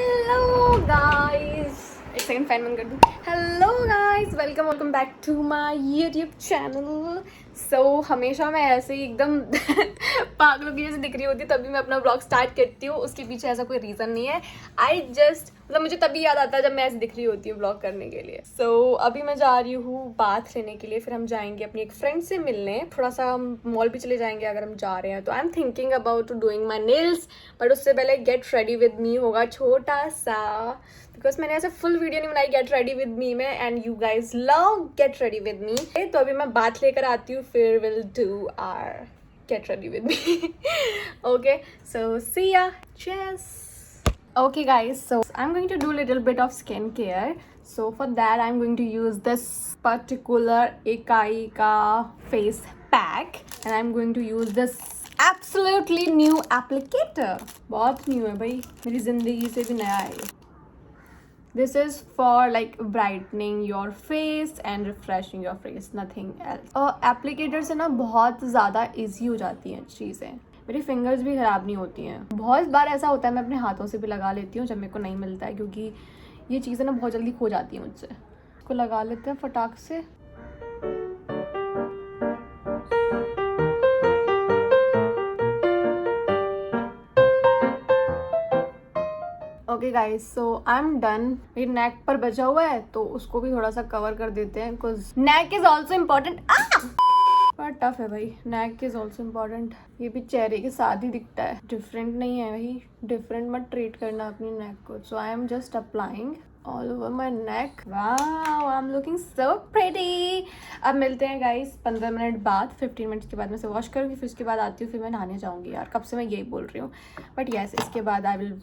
Hello guys, एक second fan बंद कर दूँ। Hello guys, welcome back to my YouTube channel. So हमेशा मैं ऐसे ही एकदम पागलों की जैसे दिख रही होती तभी मैं अपना ब्लॉग स्टार्ट करती हूँ। उसके पीछे ऐसा कोई रीज़न नहीं है। आई जस्ट मुझे तभी याद आता है जब मैं ऐसे दिख रही होती हूँ ब्लॉग करने के लिए। सो अभी मैं जा रही हूँ बाथ लेने के लिए, फिर हम जाएंगे अपनी एक फ्रेंड से मिलने। थोड़ा सा हम मॉल भी चले जाएंगे अगर हम जा रहे हैं तो। I am thinking about doing my nails, but उससे पहले गेट रेडी विद मी होगा छोटा सा, बिकॉज मैंने ऐसे फुल वीडियो नहीं बनाई गेट रेडी विद मी में, and you guys love get ready with me. तो अभी मैं बात लेकर आती हूँ, फिर will do our get ready with me. Okay, so see ya, cheers. Okay guys, so I'm going to do a little bit of skincare. So for that I'm going to use this particular Ekai ka face pack, and I'm going to use this absolutely new applicator. बहुत new है भाई, मेरी जिंदगी से भी नया है ये। This is for like brightening your face and refreshing your face, nothing else. Applicator से ना बहुत ज़्यादा easy हो जाती हैं चीज़ें, मेरी फिंगर्स भी ख़राब नहीं होती हैं। बहुत बार ऐसा होता है मैं अपने हाथों से भी लगा लेती हूँ जब मेरे को नहीं मिलता है, क्योंकि ये चीज़ें ना बहुत जल्दी खो जाती हैं मुझसे। इसको लगा लेते हैं फटाक से। Okay guys, so I am done. मेरी नेक पर बचा हुआ है तो उसको भी थोड़ा सा कवर कर देते हैं, because neck is also important. बड़ा टफ है भाई, नेक इज ऑल्सो इम्पोर्टेंट। ये भी चेहरे के साथ ही दिखता है, डिफरेंट नहीं है भाई। डिफरेंट मत ट्रीट करना अपनी नेक को। So I am just applying all over my neck. Wow, I am looking so pretty. अब मिलते हैं गाइस 15 मिनट बाद। 15 मिनट के बाद मैं से वॉश करूँगी, फिर उसके बाद आती हूँ, फिर मैं नहाने जाऊँगी। यार कब से मैं यही बोल रही हूँ, बट येस, इसके बाद I will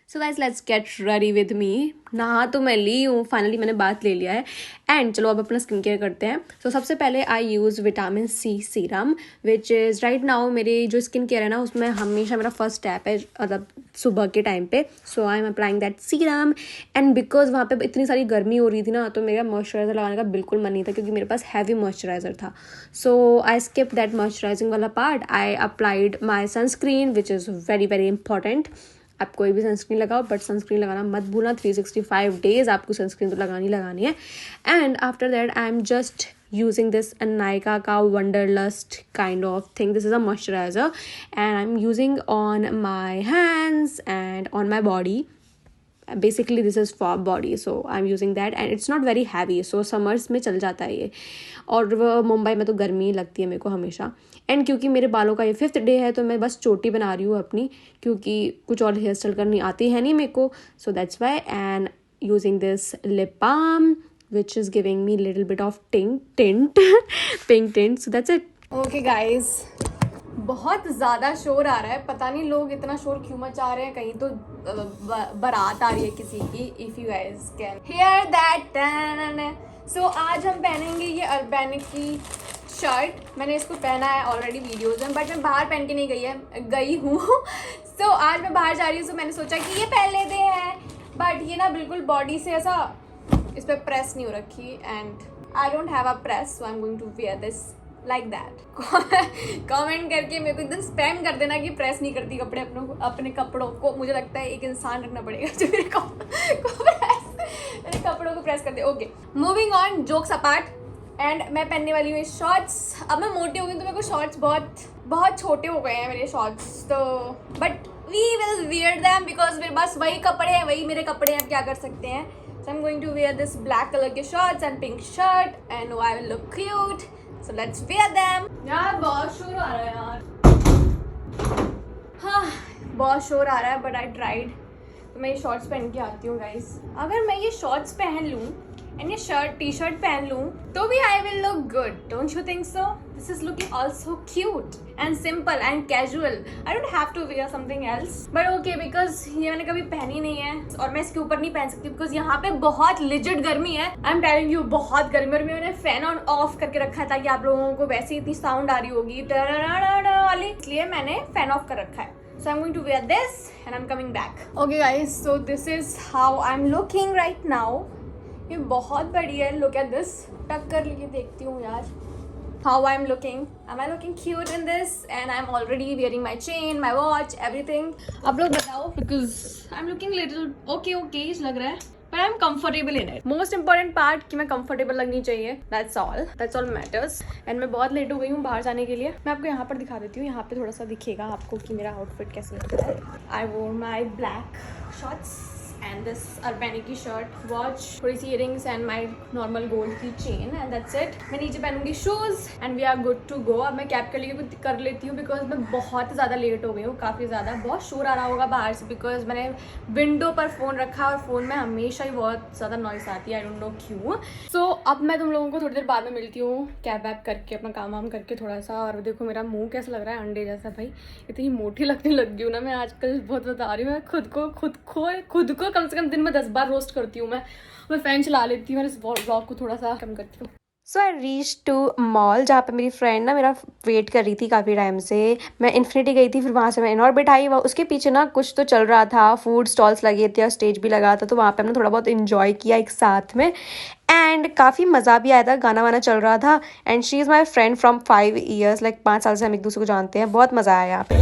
so guys let's get ready with मी। नहा तो मैं ली हूँ, फाइनली मैंने बात ले लिया है, एंड चलो अब अपना स्किन केयर करते हैं। तो सबसे पहले I use vitamin C serum, which is right now मेरी जो स्किन केयर है ना उसमें हमेशा मेरा फर्स्ट स्टेप है, मतलब सुबह के टाइम पे। So I am applying that serum, and because वहाँ पे इतनी सारी गर्मी हो रही थी ना तो मेरा मॉइस्चराइज़र लगाने का बिल्कुल मन नहीं था, क्योंकि मेरे पास हैवी मॉइस्चराइज़र था। सो आई स्किप दैट मॉइस्चराइजिंग वाला part. I applied my sunscreen which is very very important. आप कोई भी सनस्क्रीन लगाओ, बट सनस्क्रीन लगाना मत भूलना। 365 डेज आपको सनस्क्रीन तो लगानी है। And after that I am just using this Nykaa ka Wanderlust kind of thing. This is a moisturizer and I'm using on my hands and on my body. Basically this is for body, so I'm using that and it's not very heavy, so summers में चल जाता है ये। और मुंबई में तो गर्मी लगती है मेरे को हमेशा। एंड क्योंकि मेरे बालों का ये 5th डे है तो मैं बस चोटी बना रही हूँ अपनी, क्योंकि कुछ और हेयर स्टाइल करनी आती है नहीं मेरे को। So that's why, and using this lip balm which is giving me a little bit of tint pink tint. So that's it. Okay guys, बहुत ज़्यादा शोर आ रहा है, पता नहीं लोग इतना शोर क्यों मचा रहे हैं। कहीं तो बारात आ रही है किसी की। If you guys can hear that. So आज हम पहनेंगे ये अर्बैनिक की शर्ट। मैंने इसको पहना है ऑलरेडी वीडियोज़ में, बट मैं बाहर पहन के नहीं गई हूँ। So आज मैं बाहर जा रही हूँ, so मैंने सोचा कि ये पहन लेते हैं, बट ये ना बिल्कुल बॉडी से ऐसा इस पर प्रेस नहीं हो रखी, and I don't have a press, so I am going to wear this like that. Comment करके मेरे को एकदम स्पैम कर देना कि प्रेस नहीं करती कपड़े अपने कपड़ों को। मुझे लगता है एक इंसान रखना पड़ेगा जो मेरे कपड़ों को प्रेस कर दे। Okay, moving on, jokes apart. And मैं पहनने वाली हूँ शॉर्ट्स। अब मैं मोटी हो गई तो मेरे को शॉर्ट्स बहुत छोटे हो गए हैं मेरे शॉर्ट्स, तो but we will wear them because मेरे पास वही कपड़े हैं, वही मेरे कपड़े हैं, क्या कर सकते हैं। So I'm going to wear this black color के shorts and pink shirt, and I will look cute. So let's wear them. यार बहुत शोर आ रहा है यार। हाँ, बहुत शोर आ रहा है, but I tried. तो मैं ये शॉर्ट्स पहन के आती हूँ गाइस। अगर मैं ये शॉर्ट्स पहन लूँ एंड ये टी शर्ट पहन लूँ तो भी I will look good, don't you think so? This is looking also cute and simple and casual. I don't have to wear something else, but okay, because ये मैंने कभी पहनी नहीं है और मैं इसके ऊपर नहीं पहन सकती बिकॉज यहाँ पे बहुत लिजिट गर्मी है। आई एम टेलिंग यू, बहुत गर्मी। और मैंने फैन ऑन ऑफ करके रखा है ताकि आप लोगों को वैसे इतनी साउंड आ रही होगी वाली, इसलिए मैंने फैन ऑफ कर रखा है। So I'm going to wear this and I'm coming back. Okay guys, so this is how I'm looking right now. ये बहुत बढ़िया है. Look at this. टक कर लेके देखती हूँ यार. How I'm looking? Am I looking cute in this? And I'm already wearing my chain, my watch, everything. आप लोग बताओ because I'm looking little okay लग रहा है. But I'm comfortable in it. Most important part कि मैं comfortable लगनी चाहिए. That's all matters. And मैं बहुत लेट हो गई हूँ बाहर जाने के लिए. मैं आपको यहाँ पर दिखा देती हूँ. यहाँ पे थोड़ा सा दिखेगा आपको कि मेरा आउटफिट कैसे लगता है. I wore my black shorts and this Urbani की शर्ट, वॉच, थोड़ी सी earrings and my normal gold की चेन एंड दैट्स इट. मैं नीचे पहनूंगी shoes and we are good to go. अब मैं कैब कर लिए कर लेती हूँ बिकॉज मैं बहुत ज़्यादा लेट हो गई हूँ, काफ़ी ज़्यादा. बहुत शोर आ रहा होगा बाहर से बिकॉज मैंने विंडो पर फ़ोन रखा और फ़ोन में हमेशा ही बहुत ज़्यादा नॉइस आती है. आई डोंट नो क्यों. सो अब मैं तुम लोगों को थोड़ी देर बाद में मिलती हूँ कैब वैब करके, अपना काम वाम करके थोड़ा सा. और देखो मेरा मुँह कैसा लग रहा है, अंडे जैसा. भाई इतनी मोटी लगने लग गई हूँ ना मैं आजकल, बहुत बता रही हूँ. मैं खुद को कम से कम दिन में 10 बार रोस्ट करती हूँ. मैं फैन चला लेती हूँ, मैं इस व्लॉग को थोड़ा सा कम करती हूँ. सो आई रीच टू मॉल जहाँ पे मेरी फ्रेंड ना मेरा वेट कर रही थी काफ़ी टाइम से. मैं इन्फिनिटी गई थी, फिर वहाँ से मैं इनऑर्बिट आई. उसके पीछे ना कुछ तो चल रहा था, फूड स्टॉल्स लगे थे और स्टेज भी लगा था. तो वहाँ पे हमने थोड़ा बहुत इन्जॉय किया एक साथ में एंड काफ़ी मज़ा भी आया था. गाना वाना चल रहा था and she is my friend from 5 years. Like 5 साल से हम एक दूसरे को जानते हैं. बहुत मज़ा आया यहाँ पे.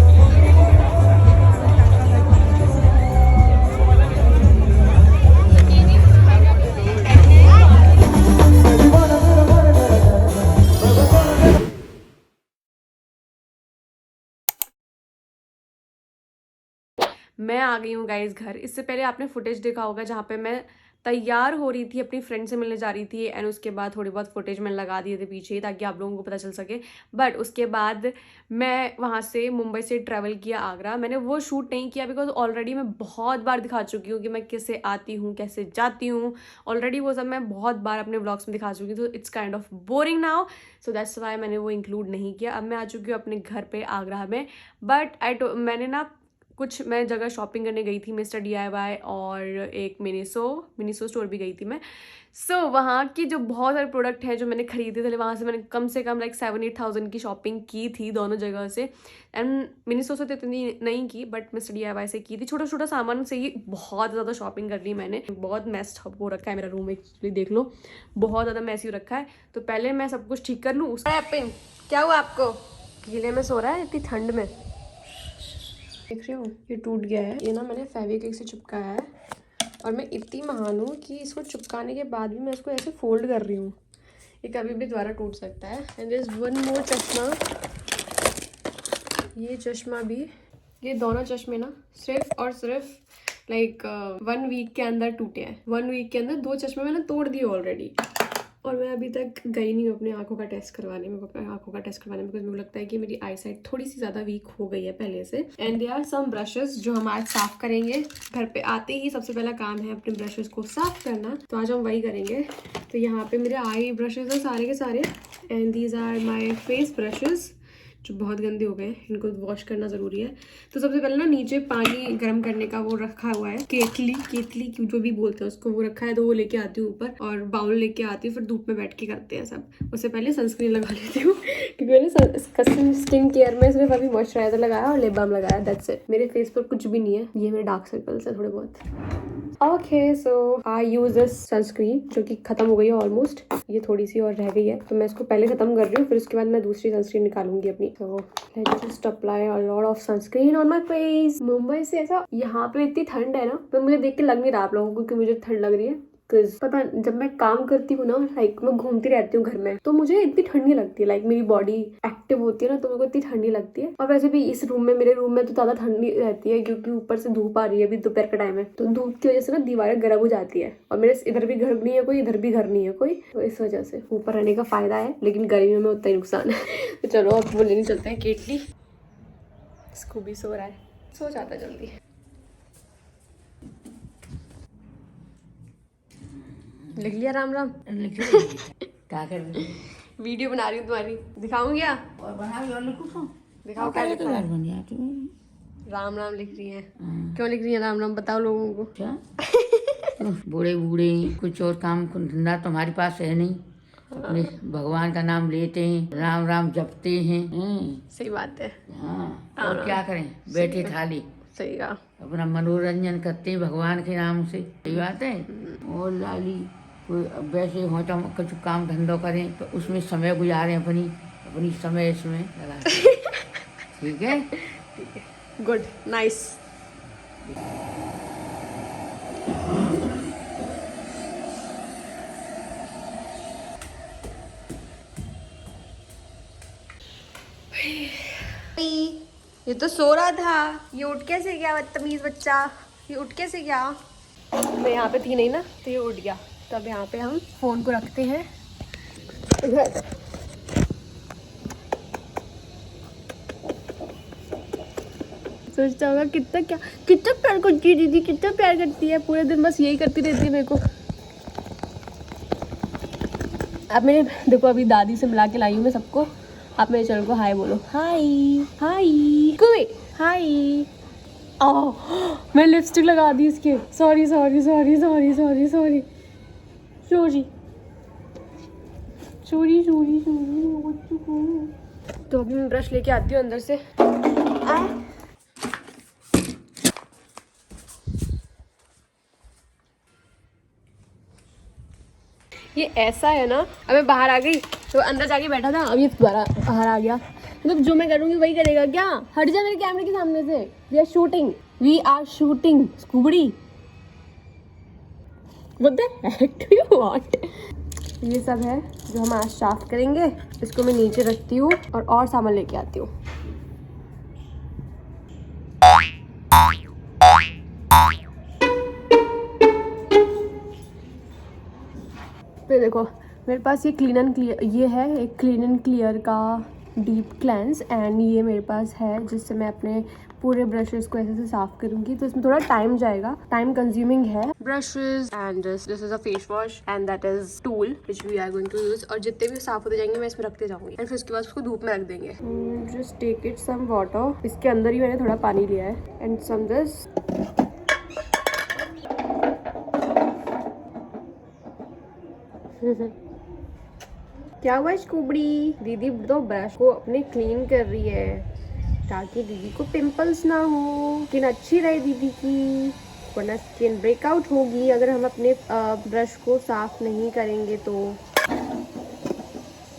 मैं आ गई हूँ गाइस घर. इससे पहले आपने फुटेज देखा होगा जहाँ पे मैं तैयार हो रही थी, अपनी फ्रेंड से मिलने जा रही थी एंड उसके बाद थोड़ी बहुत फुटेज मैंने लगा दिए थे पीछे ताकि आप लोगों को पता चल सके. बट उसके बाद मैं वहाँ से मुंबई से ट्रैवल किया आगरा. मैंने वो शूट नहीं किया बिकॉज ऑलरेडी मैं बहुत बार दिखा चुकी हूँ कि मैं कैसे आती हूँ, कैसे जाती हूँ. ऑलरेडी वो सब मैं बहुत बार अपने व्लॉग्स में दिखा चुकी हूँ. तो it's kind of boring now. So that's Y मैंने वो इंक्लूड नहीं किया. अब मैं आ चुकी हूँ अपने घर पर आगरा में. बट मैंने ना कुछ मैं जगह शॉपिंग करने गई थी, मिस्टर DIY और एक मिनीसो स्टोर भी गई थी मैं. सो वहाँ की जो बहुत सारे प्रोडक्ट हैं जो मैंने खरीदे थे, वहाँ से मैंने कम से कम लाइक 7-8 thousand की शॉपिंग की थी दोनों जगह से. एंड मिनीसो से तो इतनी नहीं की बट मिस्टर DIY से की थी. छोटा छोटा सामान से ही बहुत ज़्यादा शॉपिंग कर ली मैंने. बहुत मैस्ड हो रखा है मेरा रूम, एक्चुअली देख लो बहुत ज़्यादा मैसी हो रखा है. तो पहले मैं सब कुछ ठीक कर लूँ. क्या हुआ आपको? गीले में सो रहा है इतनी ठंड में. देख रहे हो ये टूट गया है. ये ना मैंने फेविक्विक से चिपकाया है और मैं इतनी महान हूँ कि इसको चिपकाने के बाद भी मैं इसको ऐसे फोल्ड कर रही हूँ. ये कभी भी दोबारा टूट सकता है. And there is one more चश्मा. ये चश्मा भी, ये दोनों चश्मे ना सिर्फ और सिर्फ लाइक 1 week के अंदर टूटे हैं. 1 week के अंदर 2 चश्मे मैंने तोड़ दिए ऑलरेडी. और मैं अभी तक गई नहीं हूँ अपनी आंखों का टेस्ट करवाने में, बिकॉज मुझे लगता है कि मेरी आई साइट थोड़ी सी ज़्यादा वीक हो गई है पहले से. And they are some brushes जो हम आज साफ करेंगे. घर पे आते ही सबसे पहला काम है अपने ब्रशेस को साफ करना, तो आज हम वही करेंगे. तो यहाँ पे मेरे आई ब्रशेस हैं सारे के सारे. And these are my face brushes जो बहुत गंदे हो गए, इनको वॉश करना ज़रूरी है. तो सबसे पहले ना नीचे पानी गर्म करने का वो रखा हुआ है, केतली क्यों जो भी बोलते हैं उसको, वो रखा है. तो वो लेके आती हूँ ऊपर और बाउल लेके आती हूँ. फिर धूप में बैठ के करते हैं सब. उससे पहले सनस्क्रीन लगा लेती हूँ क्योंकि मैंने स्किन केयर में सिर्फ अभी मॉइस्चराइजर लगाया और लिप बाम लगाया. That's it. मेरे फेस पर कुछ भी नहीं है. ये मेरे डार्क सर्कल्स है थोड़े बहुत. Okay so I use this sunscreen जो कि खत्म हो गई है ऑलमोस्ट. ये थोड़ी सी और रह गई है तो मैं इसको पहले खत्म कर रही हूँ, फिर उसके बाद मैं दूसरी सनस्क्रीन निकालूंगी अपनी. तो let's just apply a lot of sunscreen on my face. Mumbai से ऐसा यहाँ पे इतनी ठंड है ना, तो मुझे देख के लग नहीं रहा आप लोगों को कि मुझे ठंड लग रही है. पता जब मैं काम करती हूँ ना, लाइक मैं घूमती रहती हूँ घर में, तो मुझे इतनी ठंड नहीं लगती. लाइक मेरी बॉडी एक्टिव होती है ना, तो मेरे को इतनी ठंड नहीं लगती है. और वैसे भी इस रूम में, मेरे रूम में तो ज़्यादा ठंडी रहती है क्योंकि ऊपर से धूप आ रही है. अभी दोपहर का टाइम है तो धूप की वजह से ना दीवारें गर्म हो जाती है. और मेरे इधर भी घर नहीं है कोई, इधर भी घर नहीं है कोई, तो इस वजह से ऊपर रहने का फायदा है, लेकिन गर्मियों में उतना ही नुकसान है. तो चलो अब वो लेने चलते हैं केटली. इसको भी सो रहा है, सो जाता जल्दी. लिख लिया राम राम. क्या कर रही है? वीडियो बना रही हूँ तुम्हारी, दिखाऊँ क्या? और बना भी और लिखूँ तो दिखाओ क्या लिखा है. बन गया तुम. राम राम लिख रही है. क्यों लिख रही है राम राम, बताओ लोगों को. क्या बूढ़े बूढ़े कुछ और काम धंधा तुम्हारे पास है नहीं, अपने भगवान का नाम लेते हैं, राम राम जपते हैं। सही बात है। हाँ, और क्या करें, बैठे खाली सही कहा। अपना मनोरंजन करते हैं भगवान के नाम से। सही बात है। और लाली कोई वैसे हो तो हम कुछ काम धंधो करें तो उसमें समय गुजारें अपनी अपनी समय इसमें लगाते हैं। ठीक है। Good, nice. ये तो सो रहा था, ये उठ कैसे गया बदतमीज बच्चा, ये उठ कैसे गया। मैं यहाँ पे थी नहीं ना तो ये उठ गया। तो अब यहाँ पे हम फोन को रखते हैं इधर। सोचता होगा कितना प्यार करती है दीदी, कितना प्यार करती है, पूरे दिन बस यही करती रहती है मेरे को। अब मैंने देखो अभी दादी से मिला के लाई हूँ मैं सबको। आप मेरे चैनल को हाय बोलो, हाय हाय कोई हाय। मैं लिपस्टिक लगा दी इसके, sorry sorry sorry sorry sorry sorry sorry sorry sorry sorry. तो अभी मैं ब्रश लेके आती हूँ अंदर से। ये ऐसा है ना, अब मैं बाहर आ गई तो अंदर जाके बैठा था, अब ये दोबारा बाहर आ गया। मतलब जो मैं करूँगी वही करेगा क्या। हट जा मेरे कैमरे के सामने से। वी आर शूटिंग स्कूबड़ी। What the heck do you want. ये सब है जो हम आज साफ करेंगे। इसको मैं नीचे रखती हूँ और सामान लेके आती हूँ। फिर देखो मेरे पास ये क्लीन एंड क्लियर, ये है एक क्लीन एंड क्लियर का डीप क्लेंस, एंड ये मेरे पास है जिससे मैं अपने पूरे ब्रशेस को ऐसे से साफ करूंगी। तो इसमें थोड़ा टाइम जाएगा, टाइम कंज्यूमिंग है। Brushes and this is a face wash and that is tool which we are going to use. और जितने भी साफ होते जाएंगे मैं इसमें रखते जाऊंगी एंड फिर उसके बाद उसको धूप में रख देंगे। Just take it some water. इसके अंदर ही मैंने थोड़ा पानी लिया है एंड सम दिस। क्या हुआ स्कूबड़ी। दीदी तो ब्रश को अपने क्लीन कर रही है ताकि दीदी को पिंपल्स ना हो, स्किन अच्छी रहे दीदी की, वरना स्किन ब्रेकआउट होगी अगर हम अपने ब्रश को साफ नहीं करेंगे। तो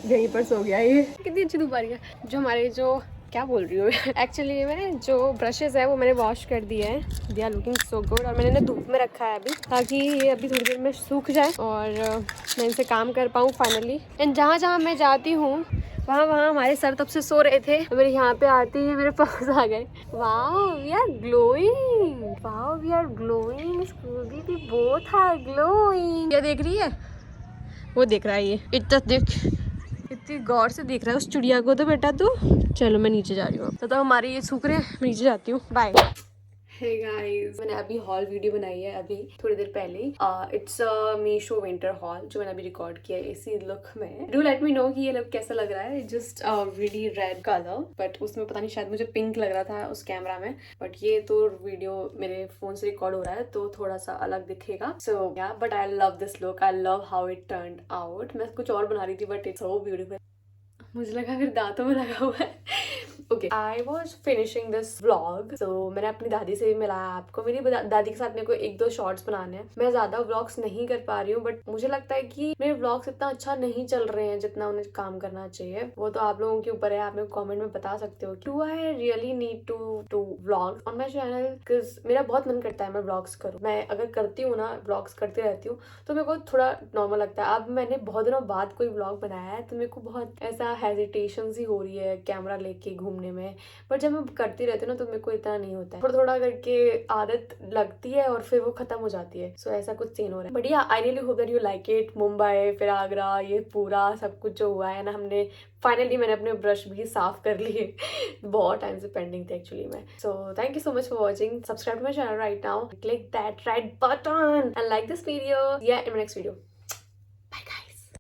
यहीं पर सो गया ये। कितनी अच्छी धूप आ रही है। जो हमारे जो क्या बोल रही हूँ एक्चुअली मैंने जो ब्रशेज है वो मैंने वॉश कर दिए हैं। They are looking so good. और मैंने इन्हें धूप में रखा है अभी ताकि ये अभी थोड़ी देर में सूख जाए और मैं इनसे काम कर पाऊँ फाइनली। एंड जहाँ जहाँ मैं जाती हूँ वहाँ हमारे सर तब से सो रहे थे, मेरे यहाँ पे आते ही मेरे पास आ गए। Wow we are glowing, wow we are glowing, Scooby भी बोथ आर ग्लोइंग। क्या देख रही है? वो देख रहा है ये, इतना देख, इतनी गौर से देख रहा है उस चिड़िया को तो बेटा तू। चलो मैं नीचे जा रही हूँ। तो हमारे ये सूख रहे हैं, मैं नीचे जाती हूँ। बाय। हे गाइस, मैंने अभी हॉल वीडियो बनाई है अभी थोड़ी देर पहले। इट्स मीशो विंटर हॉल जो मैंने अभी रिकॉर्ड किया है इसी लुक में। डू लेट मी नो कि ये लुक कैसा लग रहा है। Just really red colour, but उसमें पता नहीं शायद मुझे पिंक लग रहा था उस कैमरा में, बट ये तो वीडियो मेरे फोन से रिकॉर्ड हो रहा है तो थोड़ा सा अलग दिखेगा। सो या but I love this look, I love how it turn out. मैं कुछ और बना रही थी बट इट्स सो ब्यूटीफुल। मुझे लगा फिर दांतों में लगा हुआ है। Okay, I was finishing this vlog. So मैंने अपनी दादी से भी मिलाया आपको। मेरी दादी के साथ मेरे को 1-2 शॉर्ट्स बनाने हैं। मैं ज्यादा व्लॉग्स नहीं कर पा रही हूँ बट मुझे लगता है कि मेरे व्लॉग्स इतना अच्छा नहीं चल रहे हैं जितना उन्हें काम करना चाहिए। वो तो आप लोगों के ऊपर है, आप मेरे को कमेंट में बता सकते हो। Do I really need to vlog on my channel? Because मेरा बहुत मन करता है मैं व्लॉग्स करूँ। मैं अगर करती हूँ ना, व्लॉग्स करती रहती हूँ तो मेरे को थोड़ा नॉर्मल लगता है। अब मैंने बहुत दिनों बाद कोई व्लॉग बनाया है तो मेरे को बहुत ऐसा हेजिटेशन सी हो रही है कैमरा लेके घूमने में, बट जब मैं करती रहती हूँ ना तो मेरे को इतना नहीं होता है। थोड़ा थोड़ा करके आदत लगती है और फिर वो खत्म हो जाती है। सो ऐसा कुछ सीन हो रहा है। बट या I really hope that you like it. Mumbai फिर आगरा, ये पूरा सब कुछ जो हुआ है ना, हमने फाइनली मैंने अपने ब्रश भी साफ कर लिए। बहुत टाइम से पेंडिंग थे एक्चुअली में। So thank you so much for watching. Subscribe to my channel right now, click that red button and like this video. या in my next video. Bye guys.